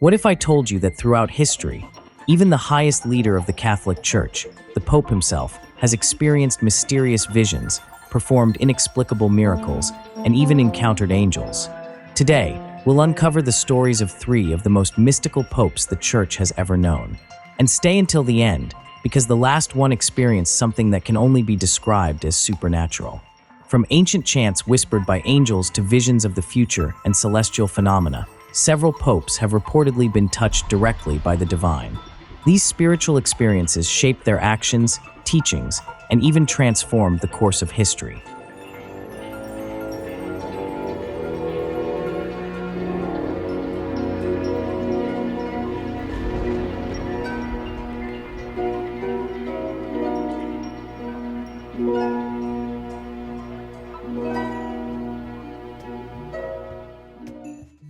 What if I told you that throughout history, even the highest leader of the Catholic Church, the Pope himself, has experienced mysterious visions, performed inexplicable miracles, and even encountered angels? Today, we'll uncover the stories of three of the most mystical popes the Church has ever known. And stay until the end, because the last one experienced something that can only be described as supernatural. From ancient chants whispered by angels to visions of the future and celestial phenomena, several popes have reportedly been touched directly by the divine. These spiritual experiences shaped their actions, teachings, and even transformed the course of history.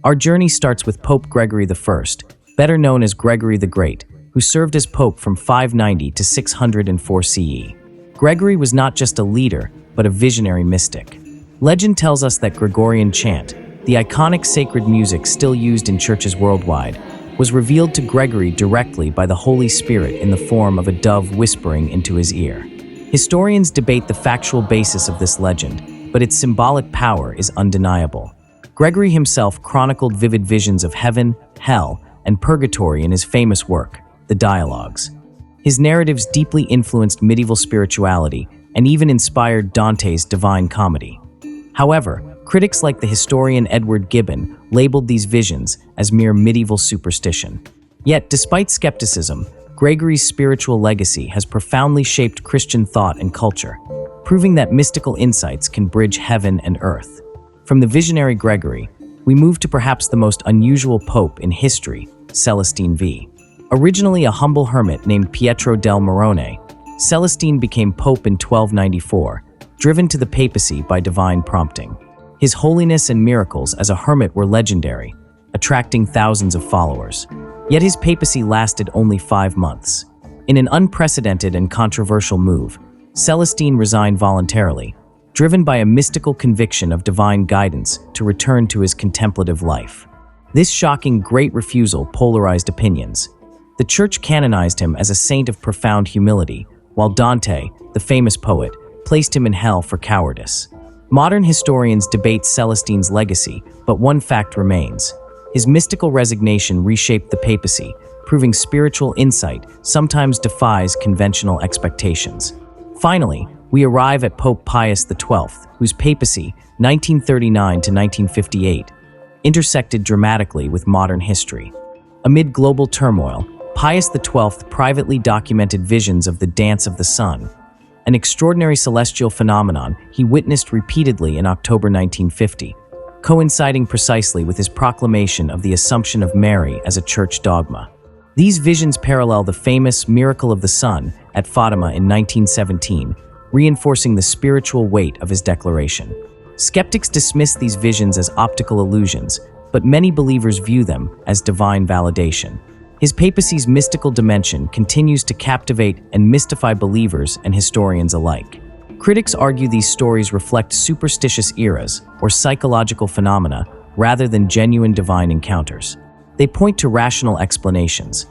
Our journey starts with Pope Gregory I, better known as Gregory the Great, who served as Pope from 590 to 604 CE. Gregory was not just a leader, but a visionary mystic. Legend tells us that Gregorian chant, the iconic sacred music still used in churches worldwide, was revealed to Gregory directly by the Holy Spirit in the form of a dove whispering into his ear. Historians debate the factual basis of this legend, but its symbolic power is undeniable. Gregory himself chronicled vivid visions of heaven, hell, and purgatory in his famous work, the Dialogues. His narratives deeply influenced medieval spirituality and even inspired Dante's Divine Comedy. However, critics like the historian Edward Gibbon labeled these visions as mere medieval superstition. Yet, despite skepticism, Gregory's spiritual legacy has profoundly shaped Christian thought and culture, proving that mystical insights can bridge heaven and earth. From the visionary Gregory, we move to perhaps the most unusual pope in history, Celestine V. Originally a humble hermit named Pietro del Morone, Celestine became pope in 1294, driven to the papacy by divine prompting. His holiness and miracles as a hermit were legendary, attracting thousands of followers. Yet his papacy lasted only 5 months. In an unprecedented and controversial move, Celestine resigned voluntarily, driven by a mystical conviction of divine guidance to return to his contemplative life. This shocking great refusal polarized opinions. The Church canonized him as a saint of profound humility, while Dante, the famous poet, placed him in hell for cowardice. Modern historians debate Celestine's legacy, but one fact remains. His mystical resignation reshaped the papacy, proving spiritual insight sometimes defies conventional expectations. Finally, we arrive at Pope Pius XII, whose papacy, 1939 to 1958, intersected dramatically with modern history. Amid global turmoil, Pius XII privately documented visions of the dance of the sun, an extraordinary celestial phenomenon he witnessed repeatedly in October 1950, coinciding precisely with his proclamation of the Assumption of Mary as a church dogma. These visions parallel the famous Miracle of the Sun at Fatima in 1917, reinforcing the spiritual weight of his declaration. Skeptics dismiss these visions as optical illusions, but many believers view them as divine validation. His papacy's mystical dimension continues to captivate and mystify believers and historians alike. Critics argue these stories reflect superstitious eras or psychological phenomena rather than genuine divine encounters. They point to rational explanations: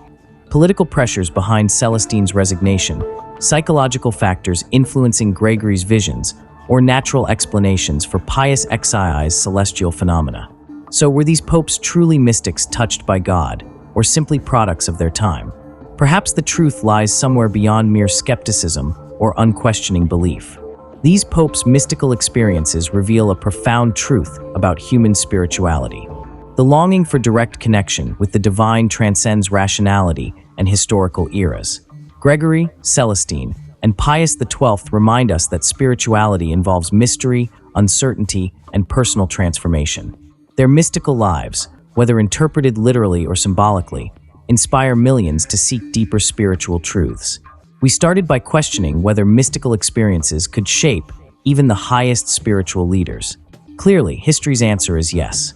political pressures behind Celestine's resignation, psychological factors influencing Gregory's visions, or natural explanations for Pius XI's celestial phenomena. So were these popes truly mystics touched by God, or simply products of their time? Perhaps the truth lies somewhere beyond mere skepticism or unquestioning belief. These popes' mystical experiences reveal a profound truth about human spirituality. The longing for direct connection with the divine transcends rationality and historical eras. Gregory, Celestine, and Pius XII remind us that spirituality involves mystery, uncertainty, and personal transformation. Their mystical lives, whether interpreted literally or symbolically, inspire millions to seek deeper spiritual truths. We started by questioning whether mystical experiences could shape even the highest spiritual leaders. Clearly, history's answer is yes.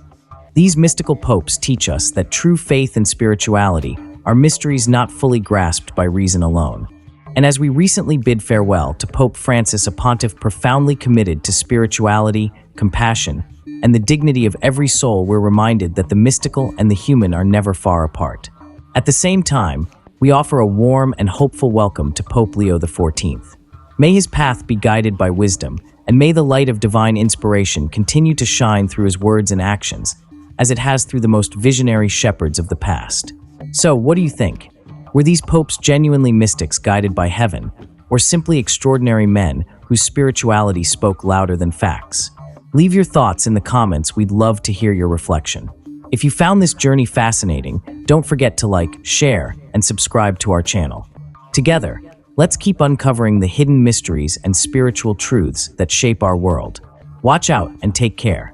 These mystical popes teach us that true faith and spirituality are mysteries not fully grasped by reason alone. And as we recently bid farewell to Pope Francis, a pontiff profoundly committed to spirituality, compassion, and the dignity of every soul, we're reminded that the mystical and the human are never far apart. At the same time, we offer a warm and hopeful welcome to Pope Leo XIV. May his path be guided by wisdom, and may the light of divine inspiration continue to shine through his words and actions, as it has through the most visionary shepherds of the past. So, what do you think? Were these popes genuinely mystics guided by heaven, or simply extraordinary men whose spirituality spoke louder than facts? Leave your thoughts in the comments. We'd love to hear your reflection. If you found this journey fascinating, don't forget to like, share, and subscribe to our channel. Together, let's keep uncovering the hidden mysteries and spiritual truths that shape our world. Watch out and take care.